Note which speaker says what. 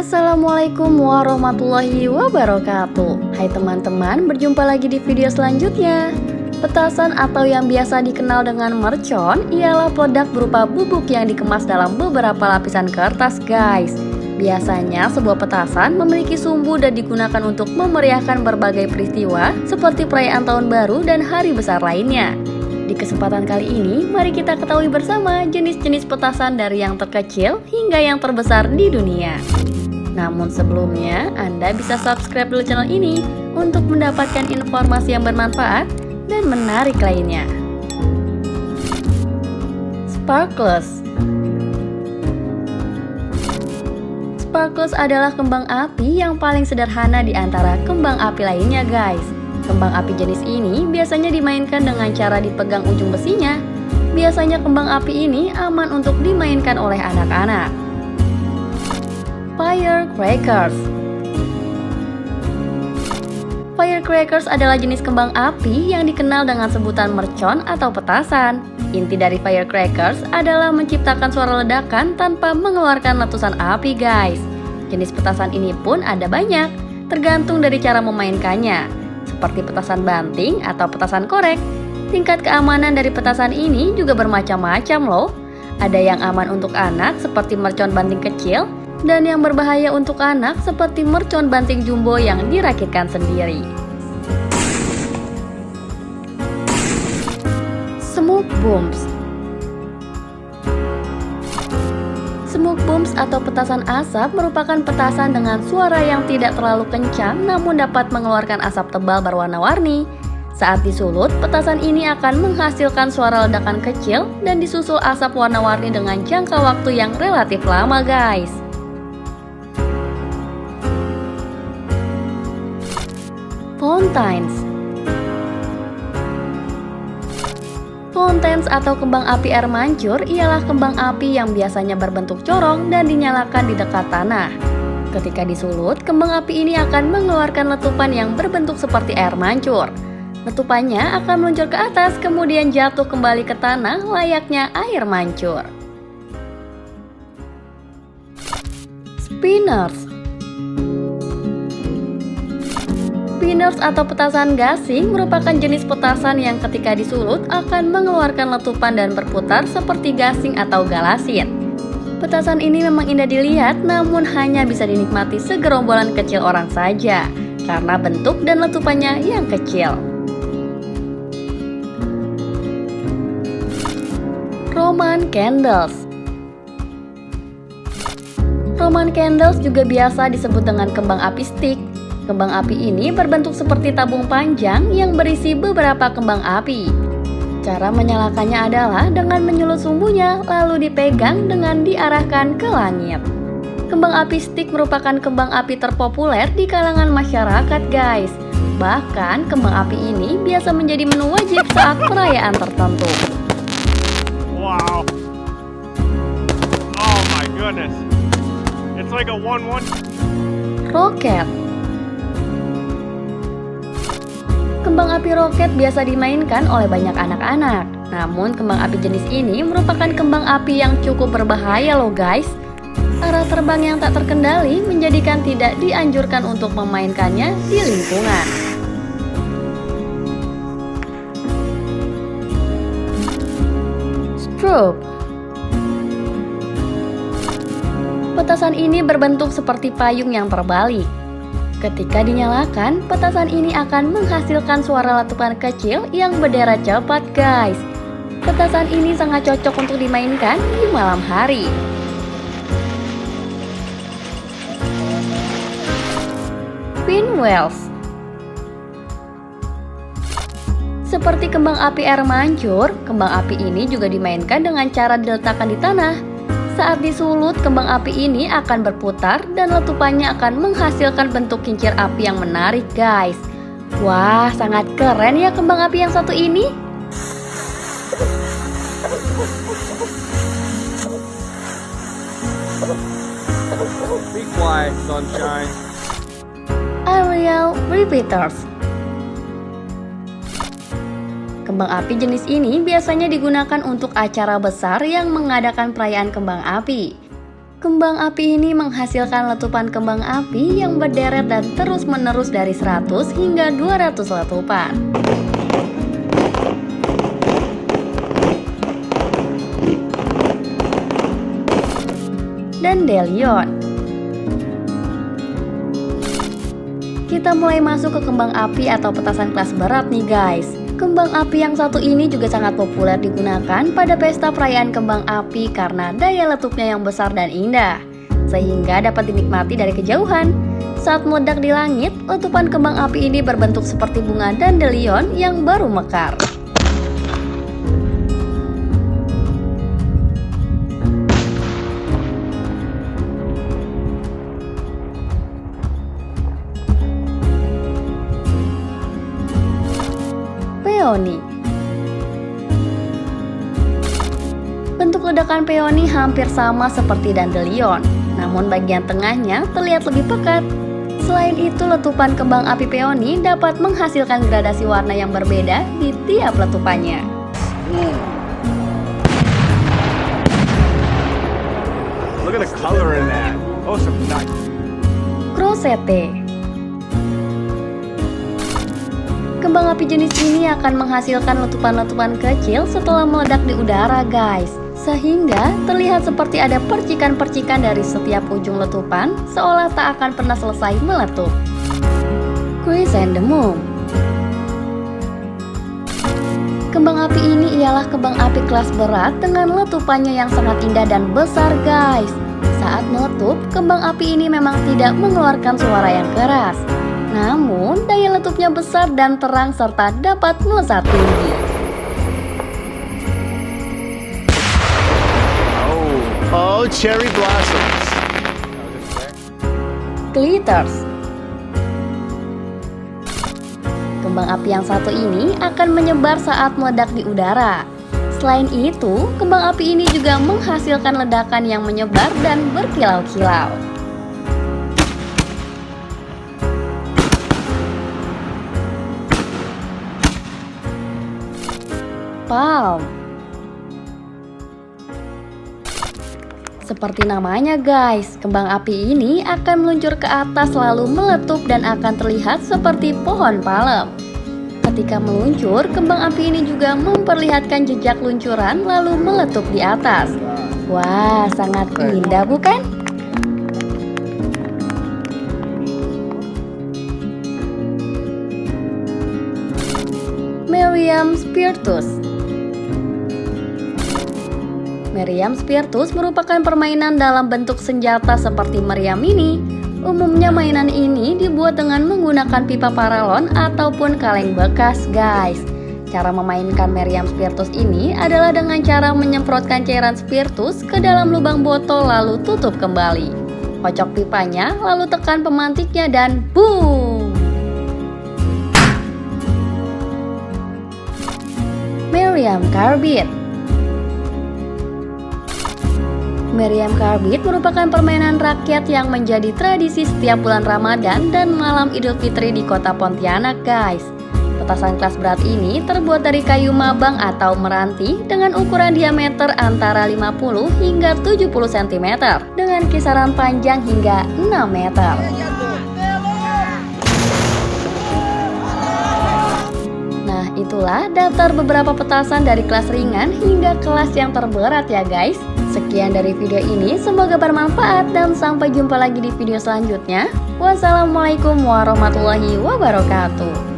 Speaker 1: Assalamualaikum warahmatullahi wabarakatuh. Hai teman-teman, berjumpa lagi di video selanjutnya. Petasan atau yang biasa dikenal dengan mercon ialah peledak berupa bubuk yang dikemas dalam beberapa lapisan kertas, guys. Biasanya sebuah petasan memiliki sumbu dan digunakan untuk memeriahkan berbagai peristiwa seperti perayaan tahun baru dan hari besar lainnya. Di kesempatan kali ini, mari kita ketahui bersama jenis-jenis petasan dari yang terkecil hingga yang terbesar di dunia. Namun sebelumnya, Anda bisa subscribe dulu channel ini untuk mendapatkan informasi yang bermanfaat dan menarik lainnya. Sparklers. Sparklers adalah kembang api yang paling sederhana di antara kembang api lainnya, guys. Kembang api jenis ini biasanya dimainkan dengan cara dipegang ujung besinya. Biasanya kembang api ini aman untuk dimainkan oleh anak-anak. Firecrackers. Firecrackers adalah jenis kembang api yang dikenal dengan sebutan mercon atau petasan. Inti dari firecrackers adalah menciptakan suara ledakan tanpa mengeluarkan letusan api, guys. Jenis petasan ini pun ada banyak, tergantung dari cara memainkannya. Seperti petasan banting atau petasan korek. Tingkat keamanan dari petasan ini juga bermacam-macam loh. Ada yang aman untuk anak seperti mercon banting kecil, dan yang berbahaya untuk anak seperti mercon banting jumbo yang dirakitkan sendiri. Smoke bombs. Smoke bombs atau petasan asap merupakan petasan dengan suara yang tidak terlalu kencang namun dapat mengeluarkan asap tebal berwarna-warni. Saat disulut, petasan ini akan menghasilkan suara ledakan kecil dan disusul asap warna-warni dengan jangka waktu yang relatif lama, guys. Fountains. Fountains atau kembang api air mancur ialah kembang api yang biasanya berbentuk corong dan dinyalakan di dekat tanah. Ketika disulut, kembang api ini akan mengeluarkan letupan yang berbentuk seperti air mancur. Letupannya akan meluncur ke atas kemudian jatuh kembali ke tanah layaknya air mancur. Spinners. Spinners atau petasan gasing merupakan jenis petasan yang ketika disulut akan mengeluarkan letupan dan berputar seperti gasing atau galasin. Petasan ini memang indah dilihat namun hanya bisa dinikmati segerombolan kecil orang saja karena bentuk dan letupannya yang kecil. Roman candles. Roman candles juga biasa disebut dengan kembang api stick. Kembang api ini berbentuk seperti tabung panjang yang berisi beberapa kembang api. Cara menyalakannya adalah dengan menyulut sumbunya lalu dipegang dengan diarahkan ke langit. Kembang api stick merupakan kembang api terpopuler di kalangan masyarakat, guys. Bahkan kembang api ini biasa menjadi menu wajib saat perayaan tertentu.
Speaker 2: Wow. Oh my goodness. It's like a 1-1.
Speaker 1: Roket. Kembang api roket biasa dimainkan oleh banyak anak-anak. Namun kembang api jenis ini merupakan kembang api yang cukup berbahaya loh, guys. Arah terbang yang tak terkendali menjadikan tidak dianjurkan untuk memainkannya di lingkungan. Strobe. Petasan ini berbentuk seperti payung yang terbalik. Ketika dinyalakan, petasan ini akan menghasilkan suara letupan kecil yang berderet cepat, guys. Petasan ini sangat cocok untuk dimainkan di malam hari. Pinwheels. Seperti kembang api air mancur, kembang api ini juga dimainkan dengan cara diletakkan di tanah. Saat disulut, kembang api ini akan berputar dan letupannya akan menghasilkan bentuk kincir api yang menarik, guys. Wah, sangat keren ya kembang api yang satu ini.
Speaker 2: Be quiet, sunshine.
Speaker 1: Aerial repeaters. Kembang api jenis ini biasanya digunakan untuk acara besar yang mengadakan perayaan kembang api. Kembang api ini menghasilkan letupan kembang api yang berderet dan terus-menerus dari 100 hingga 200 letupan. Dandelion. Kita mulai masuk ke kembang api atau petasan kelas berat nih guys. Kembang api yang satu ini juga sangat populer digunakan pada pesta perayaan kembang api karena daya letupnya yang besar dan indah, sehingga dapat dinikmati dari kejauhan. Saat meledak di langit, letupan kembang api ini berbentuk seperti bunga dandelion yang baru mekar. Peony. Bentuk ledakan peony hampir sama seperti dandelion, namun bagian tengahnya terlihat lebih pekat. Selain itu, letupan kembang api peony dapat menghasilkan gradasi warna yang berbeda di tiap letupannya.
Speaker 2: Look at the color in that. Oh, some nice.
Speaker 1: Crocette. Kembang api jenis ini akan menghasilkan letupan-letupan kecil setelah meledak di udara guys, sehingga terlihat seperti ada percikan-percikan dari setiap ujung letupan, seolah tak akan pernah selesai meletup. Chrysanthemum. Kembang api ini ialah kembang api kelas berat dengan letupannya yang sangat indah dan besar guys. Saat meletup, kembang api ini memang tidak mengeluarkan suara yang keras, namun daya letupnya besar dan terang serta dapat melesat tinggi.
Speaker 3: Oh, cherry blossoms.
Speaker 1: Glitters. Kembang api yang satu ini akan menyebar saat meledak di udara. Selain itu, kembang api ini juga menghasilkan ledakan yang menyebar dan berkilau-kilau. Palm. Seperti namanya guys, kembang api ini akan meluncur ke atas lalu meletup dan akan terlihat seperti pohon palem. Ketika meluncur, kembang api ini juga memperlihatkan jejak luncuran lalu meletup di atas. Wah, sangat indah bukan? Meriam Spiritus. Meriam Spiritus merupakan permainan dalam bentuk senjata seperti meriam ini. Umumnya mainan ini dibuat dengan menggunakan pipa paralon ataupun kaleng bekas guys. Cara memainkan meriam spiritus ini adalah dengan cara menyemprotkan cairan spiritus ke dalam lubang botol lalu tutup kembali. Kocok pipanya lalu tekan pemantiknya dan boom! Meriam Carbide. Meriam Carbide merupakan permainan rakyat yang menjadi tradisi setiap bulan Ramadan dan malam Idul Fitri di kota Pontianak guys. Petasan kelas berat ini terbuat dari kayu mabang atau meranti dengan ukuran diameter antara 50 hingga 70 cm dengan kisaran panjang hingga 6 meter. Nah, itulah daftar beberapa petasan dari kelas ringan hingga kelas yang terberat ya guys. Sekian dari video ini, semoga bermanfaat dan sampai jumpa lagi di video selanjutnya. Wassalamualaikum warahmatullahi wabarakatuh.